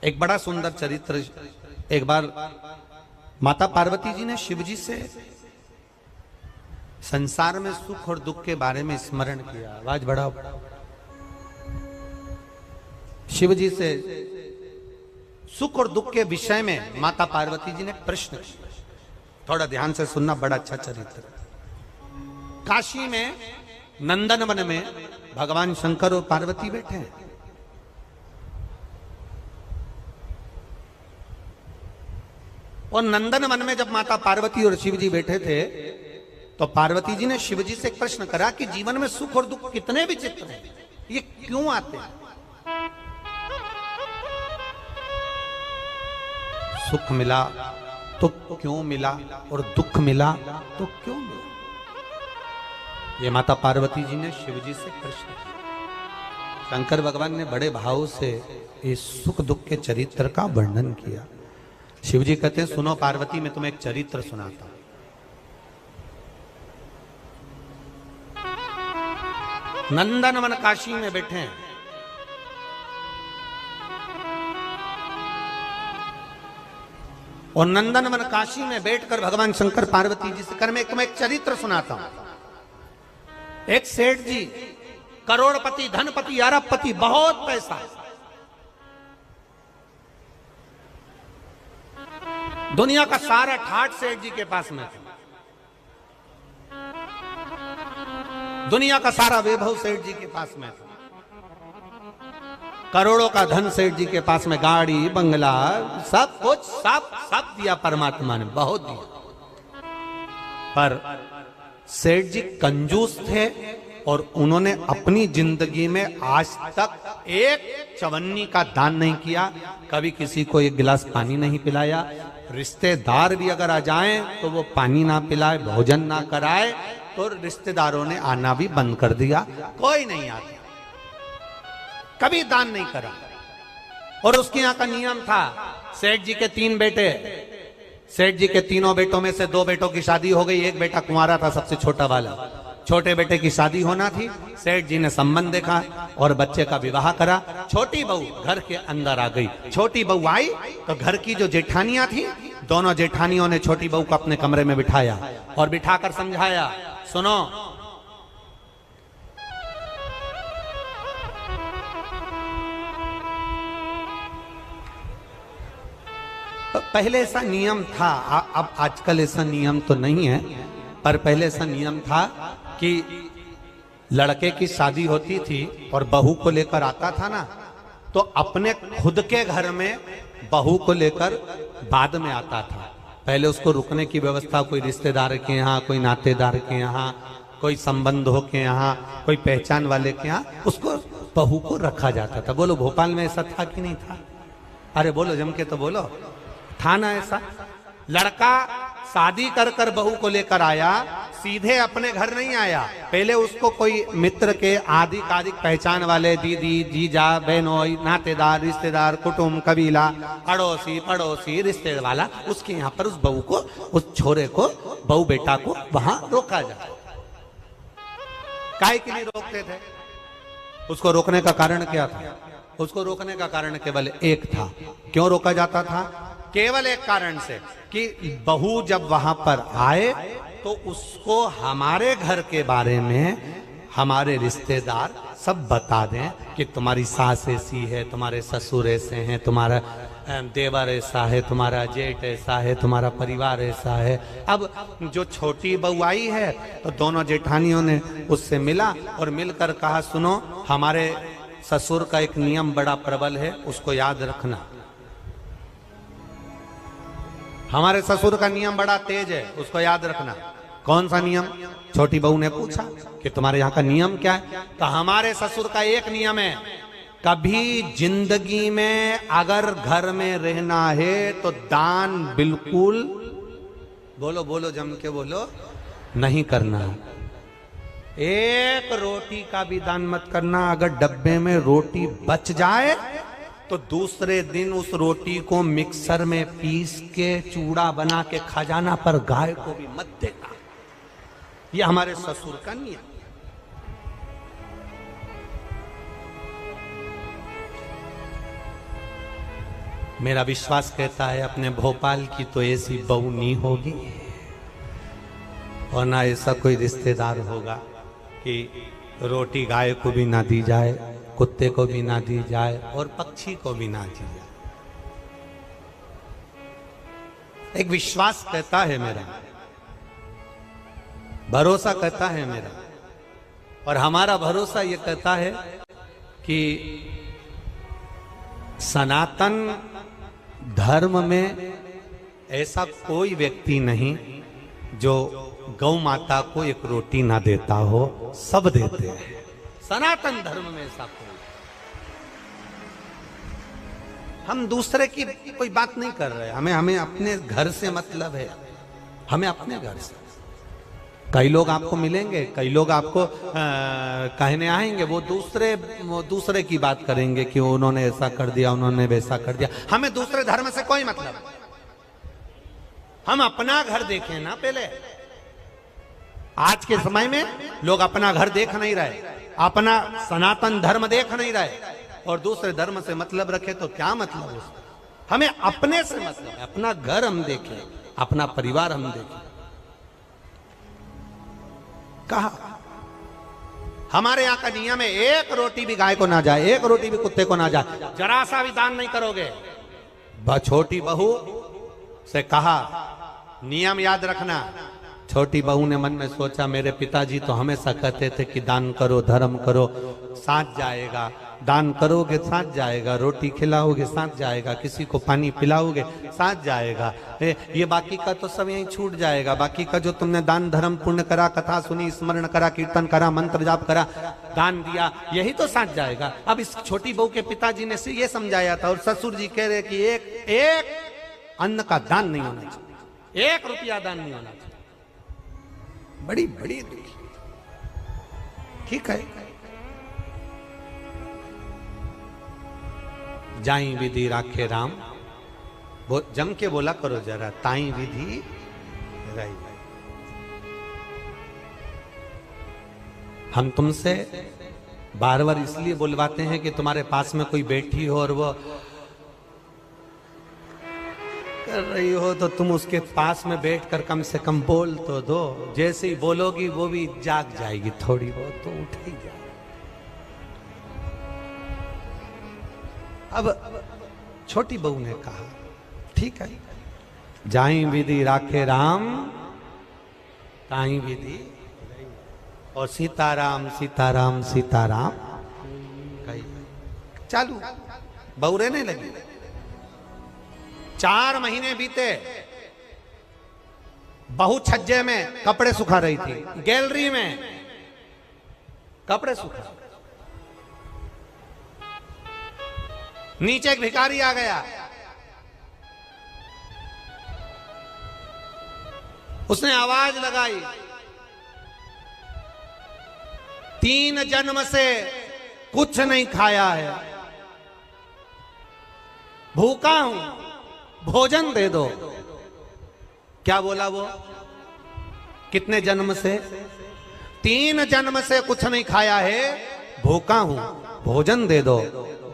एक बड़ा सुंदर चरित्र। एक बार माता पार्वती जी ने शिव जी से संसार में सुख और दुख के बारे में स्मरण किया। आवाज बढ़ाओ। शिव जी से सुख और दुख के विषय में माता पार्वती जी ने प्रश्न किया। थोड़ा ध्यान से सुनना, बड़ा अच्छा चरित्र। काशी में नंदन वन में भगवान शंकर और पार्वती बैठे हैं। और नंदन वन में जब माता पार्वती और शिव जी बैठे थे तो पार्वती जी ने शिव जी से एक प्रश्न करा कि जीवन में सुख और दुख कितने विचित्र हैं, ये क्यों आते हैं? सुख मिला तो क्यों मिला और दुख मिला तो क्यों मिला? ये माता पार्वती जी ने शिव जी से प्रश्न किया। शंकर भगवान ने बड़े भाव से इस सुख दुख के चरित्र का वर्णन किया। शिव जी कहते हैं, सुनो पार्वती, मैं तुम्हें एक चरित्र सुनाता हूं। नंदनवन काशी में बैठे हैं। और नंदनवन काशी में बैठकर भगवान शंकर पार्वती जी से कर मैं तुम्हें एक चरित्र सुनाता हूं। एक सेठ जी, करोड़पति, धनपति, अरबपति, बहुत पैसा, दुनिया का सारा ठाठ सेठ जी के पास में था। दुनिया का सारा वैभव सेठ जी के पास में था। करोड़ों का धन सेठ जी के पास में, गाड़ी बंगला सब कुछ, सब दिया परमात्मा ने, बहुत दिया। पर सेठ जी कंजूस थे और उन्होंने अपनी जिंदगी में आज तक एक चवन्नी का दान नहीं किया। कभी किसी को एक गिलास पानी नहीं पिलाया। रिश्तेदार भी अगर आ जाएं तो वो पानी ना पिलाए, भोजन ना कराए, तो रिश्तेदारों ने आना भी बंद कर दिया। कोई नहीं आता, कभी दान नहीं करा। और उसके यहाँ का नियम था, सेठ जी के 3 बेटे, सेठ जी के तीनों बेटों में से 2 बेटों की शादी हो गई, एक बेटा कुंवारा था, सबसे छोटा वाला। छोटे बेटे की शादी होना थी। सेठ जी ने संबंध देखा और बच्चे का विवाह करा। छोटी बहू घर के अंदर आ गई। छोटी बहू आई तो घर की जो जेठानियां थी, दोनों जेठानियों ने छोटी बहू को अपने कमरे में बिठाया और बिठाकर समझाया, सुनो, पहले ऐसा नियम था, अब आजकल ऐसा नियम तो नहीं है, पर पहले ऐसा नियम था कि लड़के की शादी होती थी और बहू को लेकर आता था ना, तो अपने खुद के घर में बहू को लेकर बाद में आता था। पहले उसको रुकने की व्यवस्था कोई रिश्तेदार के यहाँ, कोई नातेदार के यहाँ, कोई संबंधों के यहाँ, कोई पहचान वाले के यहाँ, उसको बहू को रखा जाता था। बोलो भोपाल में ऐसा था कि नहीं था? अरे बोलो, जम के तो बोलो, था ना ऐसा? लड़का शादी कर कर बहू को लेकर आया, सीधे अपने घर नहीं आया, पहले उसको कोई मित्र के आधिक पहचान वाले, दीदी, जीजा, बहनोई, नातेदार, रिश्तेदार, कुटुंब, कबीला, अड़ोसी पड़ोसी, रिश्तेदार वाला, उसके यहाँ पर उस बहू को, उस छोरे को, बहू बेटा को वहां रोका जाए। काहे के लिए रोकते थे? उसको रोकने का कारण क्या था? उसको रोकने का कारण केवल एक था। क्यों रोका जाता था? केवल एक कारण से कि बहू जब वहां पर आए तो उसको हमारे घर के बारे में हमारे रिश्तेदार सब बता दें कि तुम्हारी सास ऐसी है, तुम्हारे ससुर ऐसे हैं, तुम्हारा देवर ऐसा है, तुम्हारा जेठ ऐसा है, तुम्हारा परिवार ऐसा है। अब जो छोटी बहू आई है तो दोनों जेठानियों ने उससे मिला और मिलकर कहा, सुनो, हमारे ससुर का एक नियम बड़ा प्रबल है, उसको याद रखना। हमारे ससुर का नियम बड़ा तेज है, उसको याद रखना। कौन सा नियम? छोटी बहू ने पूछा कि तुम्हारे यहाँ का नियम क्या है? तो हमारे ससुर का एक नियम है, कभी जिंदगी में अगर घर में रहना है तो दान बिल्कुल, बोलो बोलो, जम के बोलो, नहीं करना है। एक रोटी का भी दान मत करना। अगर डब्बे में रोटी बच जाए तो दूसरे दिन उस रोटी को मिक्सर में पीस के चूड़ा बना के खजाना पर गाय को भी मत देना। ये हमारे ससुर का नियम। मेरा विश्वास कहता है अपने भोपाल की तो ऐसी बहू नहीं होगी और ना ऐसा कोई रिश्तेदार होगा कि रोटी गाय को भी ना दी जाए, कुत्ते को भी ना दी जाए और पक्षी को भी ना दी जाए। एक विश्वास कहता है मेरा, भरोसा कहता है मेरा, और हमारा भरोसा ये कहता है कि सनातन धर्म में ऐसा कोई व्यक्ति नहीं जो गौ माता को एक रोटी ना देता हो, सब देते हैं सनातन धर्म में ऐसा कोई। हम दूसरे की कोई बात नहीं कर रहे, हमें अपने घर से मतलब है, हमें अपने घर से। कई लोग आपको मिलेंगे, कई लोग आपको कहने आएंगे, वो दूसरे की बात करेंगे कि उन्होंने ऐसा कर दिया, उन्होंने वैसा कर दिया। हमें दूसरे धर्म से कोई मतलब, हम अपना घर देखें ना पहले। आज के समय में लोग अपना घर देख नहीं रहे, अपना सनातन धर्म देख नहीं रहे और दूसरे धर्म से मतलब रखे तो क्या मतलब उसका। हमें अपने से मतलब है, अपना घर हम देखें, अपना परिवार हम देखें। कहा हमारे यहां का नियम है, एक रोटी भी गाय को ना जाए, एक रोटी भी कुत्ते को ना जाए, जरा सा भी दान नहीं करोगे। छोटी बहू से कहा नियम याद रखना। छोटी बहू ने मन में सोचा मेरे पिताजी तो हमेशा कहते थे कि दान करो, धर्म करो, साथ जाएगा। दान करोगे साथ जाएगा, रोटी खिलाओगे साथ जाएगा, किसी को पानी पिलाओगे साथ जाएगा। ये बाकी का तो सब यहीं छूट जाएगा। बाकी का जो तुमने दान धर्म पुण्य करा, कथा सुनी, स्मरण करा, कीर्तन करा, मंत्र जाप करा, दान दिया, यही तो साथ जाएगा। अब इस छोटी बहू के पिताजी ने ये समझाया था और ससुर जी कह रहे कि एक अन्न का दान नहीं होना चाहिए, 1 रुपया दान नहीं होना चाहिए। बड़ी बड़ी ठीक है, जाई विधि राखे राम, वो जम के बोला करो जरा, ताई विधि रही। हम तुमसे बार बार इसलिए बुलवाते हैं कि तुम्हारे पास में कोई बैठी हो और वो कर रही हो तो तुम उसके पास में बैठकर कम से कम बोल तो दो। जैसे ही बोलोगी वो भी जाग जाएगी, थोड़ी बहुत तो उठ ही जाएगी। अब छोटी बहू ने कहा ठीक है, जाई विधि राखे राम, ताई विधि, और सीताराम सीताराम सीताराम कही चालू। बहू रहने लगी। 4 महीने बीते, बहू छज्जे में कपड़े सुखा रही थी, गैलरी में कपड़े सुखा। नीचे एक भिखारी आ गया, उसने आवाज लगाई, 3 जन्म से कुछ नहीं खाया है, भूखा हूं, भोजन दे दो। क्या बोला वो? कितने जन्म से? 3 जन्म से कुछ नहीं खाया है, भूखा हूं, भोजन दे दो।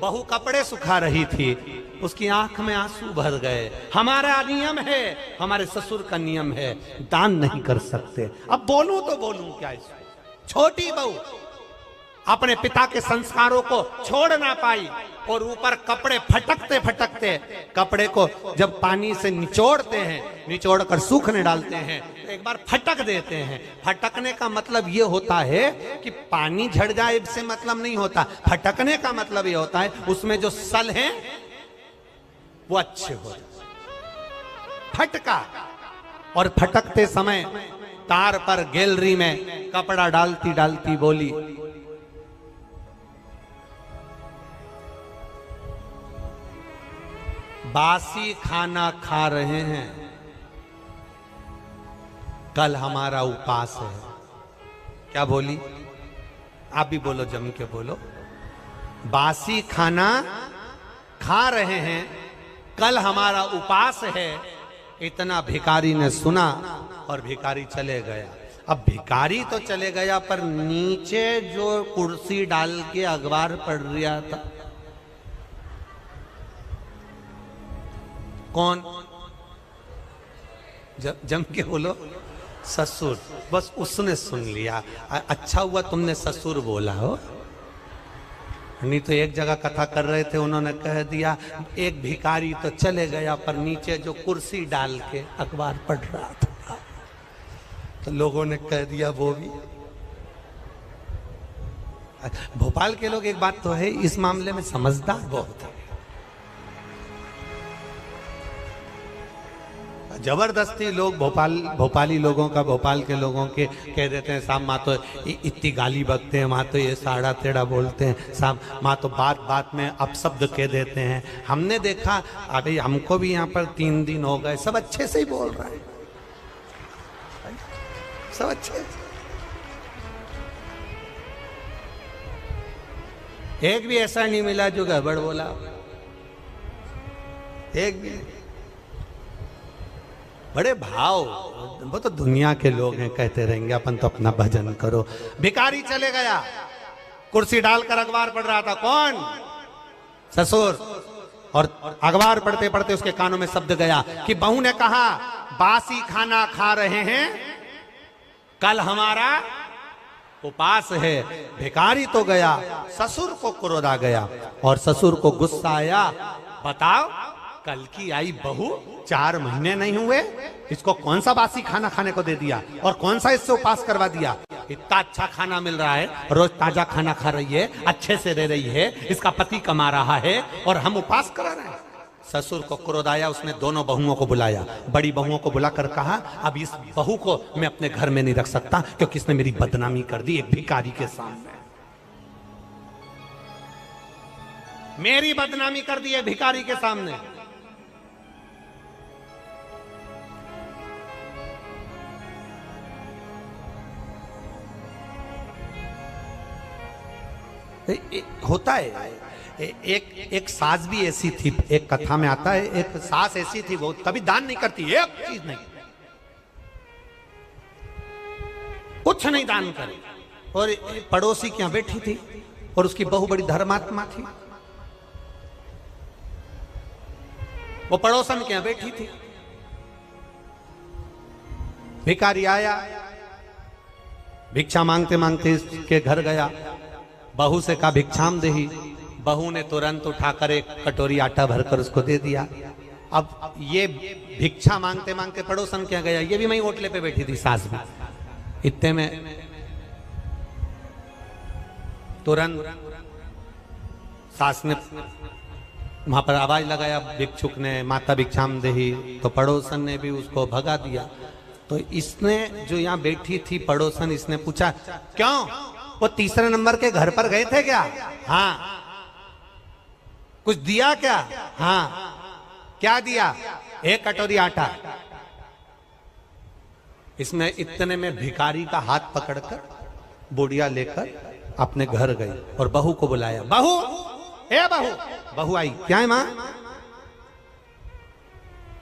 बहू कपड़े सुखा रही थी, उसकी आंख में आंसू भर गए। हमारा नियम है, हमारे ससुर का नियम है, दान नहीं कर सकते। अब बोलूं तो बोलूं क्या इसमें? छोटी बहू अपने पिता के संस्कारों को छोड़ ना पाई और ऊपर कपड़े फटकते फटकते, कपड़े को जब पानी से निचोड़ते हैं, निचोड़कर सूखने डालते हैं तो एक बार फटक देते हैं। फटकने का मतलब ये होता है कि पानी झड़ जाए से मतलब नहीं होता। फटकने का मतलब ये होता है उसमें जो सल हैं वो अच्छे हो जाए। फटका, और फटकते समय तार पर गैलरी में कपड़ा डालती डालती बोली, बासी खाना खा रहे हैं, कल हमारा उपास है। क्या बोली? आप भी बोलो, जम के बोलो। बासी खाना खा रहे हैं, कल हमारा उपास है। इतना भिखारी ने सुना और भिखारी चले गया। अब भिखारी तो चले गया, पर नीचे जो कुर्सी डाल के अखबार पढ़ रहा था, कौन? जम के बोलो, ससुर। बस उसने सुन लिया। अच्छा हुआ तुमने ससुर बोला हो, नहीं तो एक जगह कथा कर रहे थे, उन्होंने कह दिया एक भिखारी तो चले गया, पर नीचे जो कुर्सी डाल के अखबार पढ़ रहा था, तो लोगों ने कह दिया वो भी। भोपाल के लोग एक बात तो है, इस मामले में समझदार बहुत है। जबरदस्ती लोग भोपाली लोगों का, भोपाल के लोगों के कह देते हैं साहब माँ तो इतनी गाली बकते हैं, माँ तो ये साड़ा तेड़ा बोलते हैं, साहब माँ तो बात बात में अपशब्द कह देते हैं। हमने देखा, अभी हमको भी यहाँ पर 3 दिन हो गए, सब अच्छे से ही बोल रहे हैं, सब अच्छे। एक भी ऐसा नहीं मिला जो गड़बड़ बोला, एक भी। बड़े भाव, वो तो दुनिया के लोग हैं, कहते रहेंगे, अपन तो अपना भजन करो। भिखारी चले गया, कुर्सी डालकर अखबार पढ़ रहा था। कौन? ससुर। और अखबार पढ़ते पढ़ते उसके कानों में शब्द गया कि बहू ने कहा बासी खाना खा रहे हैं, कल हमारा उपास है। भिखारी तो गया, ससुर को क्रोध आ गया और ससुर को गुस्सा आया। बताओ, कल की आई बहू 4 महीने नहीं हुए, इसको कौन सा बासी खाना खाने को दे दिया और कौन सा इससे उपास करवा दिया? इतना अच्छा खाना मिल रहा है, रोज ताजा खाना खा रही है, अच्छे से रह रही है, इसका पति कमा रहा है और हम उपास करा रहे हैं। ससुर को क्रोध आया, उसने दोनों बहुओं को बुलाया। बड़ी बहुओं को बुलाकर कहा अब इस बहू को मैं अपने घर में नहीं रख सकता, क्योंकि इसने मेरी बदनामी कर दी एक भिखारी के सामने। मेरी बदनामी कर दी है भिखारी के सामने। होता है, एक सास भी ऐसी थी, एक कथा में आता है, एक सास ऐसी थी, वो कभी दान नहीं करती, एक चीज नहीं, कुछ नहीं दान करे। और पड़ोसी के यहां बैठी थी और उसकी बहू बड़ी धर्मात्मा थी, वो पड़ोसन के यहां बैठी थी। भिखारी आया, भिक्षा मांगते मांगते इसके घर गया, बहू से कहा भिक्षाम देही। बहू ने तुरंत उठाकर एक कटोरी आटा भरकर उसको दे दिया। अब ये भिक्षा मांगते मांगते पड़ोसन क्या गया, ये भी वहीं ओटले पे बैठी थी सास भी। इतने में तुरंत सास ने वहां पर आवाज लगाया, भिक्षुक ने, माता भिक्षाम देही, तो पड़ोसन ने भी उसको भगा दिया। तो इसने जो यहाँ बैठी थी पड़ोसन, इसने पूछा क्यों, वो तीसरे नंबर के घर पर गए थे क्या? हाँ। कुछ दिया क्या? हाँ। क्या दिया? एक कटोरी आटा। इसमें इतने में भिखारी का हाथ पकड़कर बुढ़िया लेकर अपने घर गई और बहू को बुलाया। बहू, ए बहू। बहू आई। क्या है मां?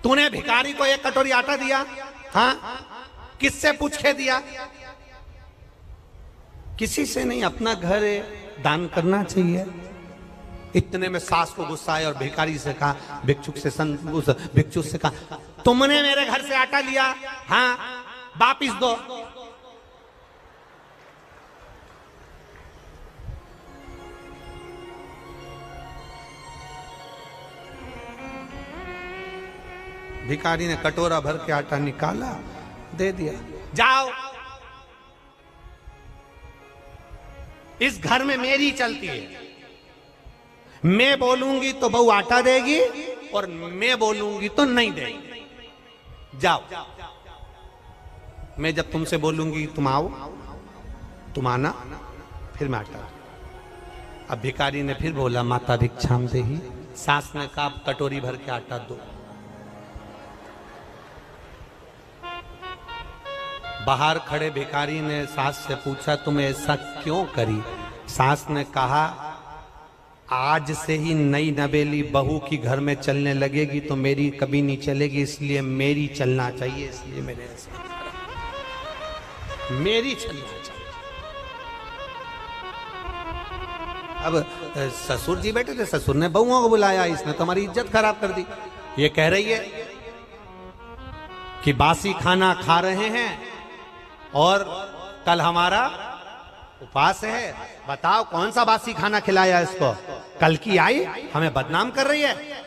तूने भिखारी को एक कटोरी आटा दिया? हाँ। किससे पूछ के दिया? किसी से नहीं, अपना घर है, दान करना चाहिए। इतने में सास को गुस्सा आया और भिखारी से कहा, भिक्षुक से कहा, तुमने मेरे घर से आटा लिया? हाँ। वापिस दो। भिखारी ने कटोरा भर के आटा निकाला, दे दिया। जाओ, इस घर में मेरी चलती है, मैं बोलूंगी तो बहू आटा देगी और मैं बोलूंगी तो नहीं देगी। जाओ, मैं जब तुमसे बोलूंगी तुम आओ, तुम आना, फिर मैं आटा। अब भिखारी ने फिर बोला माता भिक्षाम देही। सास ने कहा कटोरी भर के आटा दो। बाहर खड़े भिखारी ने सास से पूछा तुम ऐसा क्यों करी? सास ने कहा आज से ही नई नवेली बहू की घर में चलने लगेगी तो मेरी कभी नहीं चलेगी, इसलिए मेरी चलना चाहिए, इसलिए मैंने ऐसा मेरी चलना चाहिए। अब ससुर जी बैठे थे, ससुर ने बहुओं को बुलाया, इसने तुम्हारी इज्जत खराब कर दी। ये कह रही है कि बासी खाना खा रहे हैं और कल हमारा उपवास है। बताओ कौन सा बासी खाना खिलाया इसको? कल की आई हमें बदनाम कर रही है।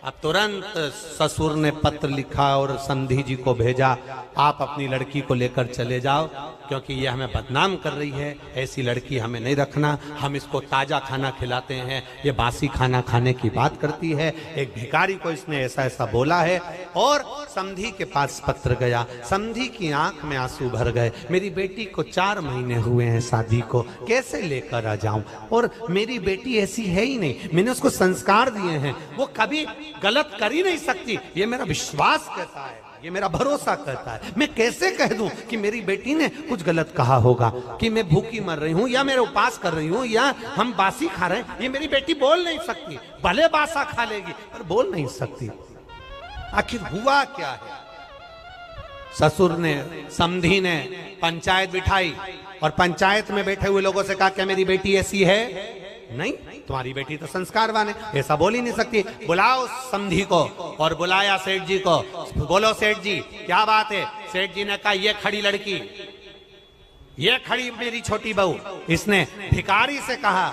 अब तुरंत ससुर ने पत्र लिखा और समधी जी को भेजा, आप अपनी लड़की को लेकर चले जाओ क्योंकि ये हमें बदनाम कर रही है, ऐसी लड़की हमें नहीं रखना, हम इसको ताजा खाना खिलाते हैं, ये बासी खाना खाने की बात करती है। एक भिखारी को इसने ऐसा ऐसा बोला है और समधी के पास पत्र गया। समधी की आंख में आंसू भर गए, मेरी बेटी को 4 महीने हुए हैं शादी को, कैसे लेकर आ जाऊं? और मेरी बेटी ऐसी है ही नहीं, मैंने उसको संस्कार दिए हैं, वो कभी गलत कर ही नहीं सकती, ये मेरा विश्वास कहता है, ये मेरा भरोसा कहता है। मैं कैसे कह दूं कि मेरी बेटी ने कुछ गलत कहा होगा, कि मैं भूखी मर रही हूं या मेरे उपवास कर रही हूं या हम बासी खा रहे हैं? ये मेरी बेटी बोल नहीं सकती, भले बासा खा लेगी पर बोल नहीं सकती। आखिर हुआ क्या है? ससुर ने, समधी ने पंचायत बिठाई और पंचायत में बैठे हुए लोगों से कहा क्या मेरी बेटी ऐसी है? नहीं, तुम्हारी बेटी तो संस्कारवान है, ऐसा बोल ही नहीं सकती। बुलाओ समधी को। और बुलाया सेठ जी को। बोलो सेठ जी क्या बात है? सेठ जी ने कहा ये खड़ी लड़की, ये खड़ी मेरी छोटी बहू, इसने भिखारी से कहा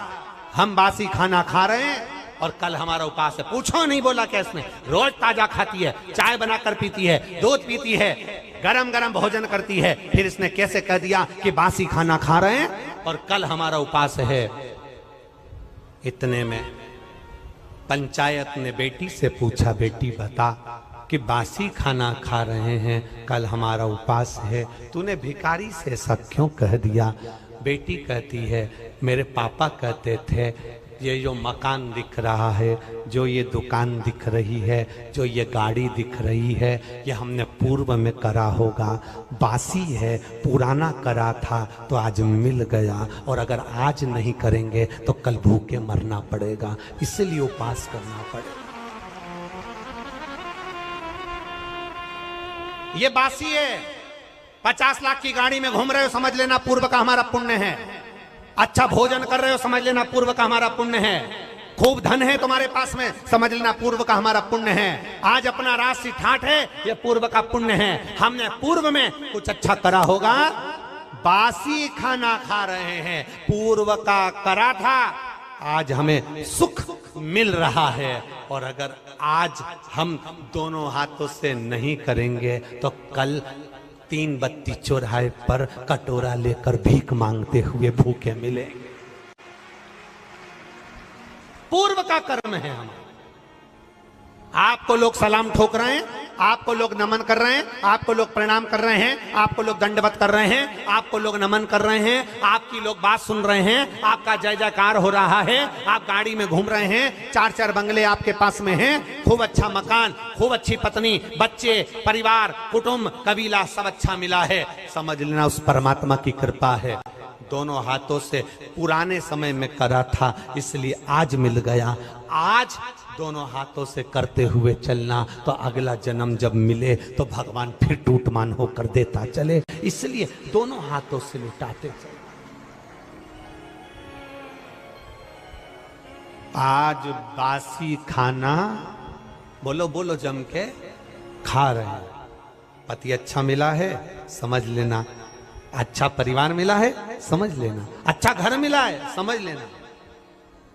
हम बासी खाना खा रहे हैं और कल हमारा उपवास है। पूछो नहीं बोला क्या इसने? रोज ताजा खाती है, चाय बनाकर पीती है, दूध पीती है, गरम गरम भोजन करती है, फिर इसने कैसे कह दिया कि बासी खाना खा रहे हैं और कल हमारा उपवास है? इतने में पंचायत ने बेटी से पूछा, बेटी बता कि बासी खाना खा रहे हैं, कल हमारा उपवास है, तूने भिखारी से ऐसा क्यों कह दिया? बेटी कहती है मेरे पापा कहते थे ये जो मकान दिख रहा है, जो ये दुकान दिख रही है, जो ये गाड़ी दिख रही है, ये हमने पूर्व में करा होगा, बासी है, पुराना करा था तो आज मिल गया, और अगर आज नहीं करेंगे तो कल भूखे मरना पड़ेगा, इसलिए उपवास करना पड़ेगा। ये बासी है, 50 लाख की गाड़ी में घूम रहे हो, समझ लेना पूर्व का हमारा पुण्य है। अच्छा भोजन कर रहे हो, समझ लेना पूर्व का हमारा पुण्य है। खूब धन है तुम्हारे पास में, समझ लेना पूर्व का हमारा पुण्य है। आज अपना राशि ठाठ है, ये पूर्व का पुण्य है। हमने पूर्व में कुछ अच्छा करा होगा, बासी खाना खा रहे हैं, पूर्व का करा था, आज हमें सुख मिल रहा है। और अगर आज हम दोनों हाथों से नहीं करेंगे तो कल 3 बत्ती चौराहे पर कटोरा लेकर भीख मांगते हुए भूखे मिलेंगे। पूर्व का कर्म है हमारा। आपको लोग सलाम ठोक रहे हैं, आपको लोग नमन कर रहे हैं, आपको लोग प्रणाम कर रहे हैं, आपको लोग दंडवत कर रहे हैं, आपको लोग नमन कर रहे हैं, आपकी लोग बात सुन रहे हैं, आपका जय जयकार हो रहा है, आप गाड़ी में घूम रहे हैं, 4-4 बंगले आपके पास में हैं, खूब अच्छा मकान, खूब अच्छी पत्नी, बच्चे, परिवार, कुटुंब, कबीला सब अच्छा मिला है। समझ लेना उस परमात्मा की कृपा है। दोनों हाथों से पुराने समय में करा था, इसलिए आज मिल गया। आज दोनों हाथों से करते हुए चलना तो अगला जन्म जब मिले तो भगवान फिर टूटमान होकर देता चले, इसलिए दोनों हाथों से लुटाते चले। आज बासी खाना बोलो बोलो जम के खा रहे हैं। पति अच्छा मिला है, समझ लेना अच्छा परिवार मिला है, समझ लेना अच्छा घर मिला है, समझ लेना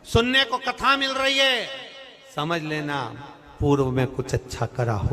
सुनने को कथा मिल रही है, समझ लेना पूर्व में कुछ अच्छा करा हो।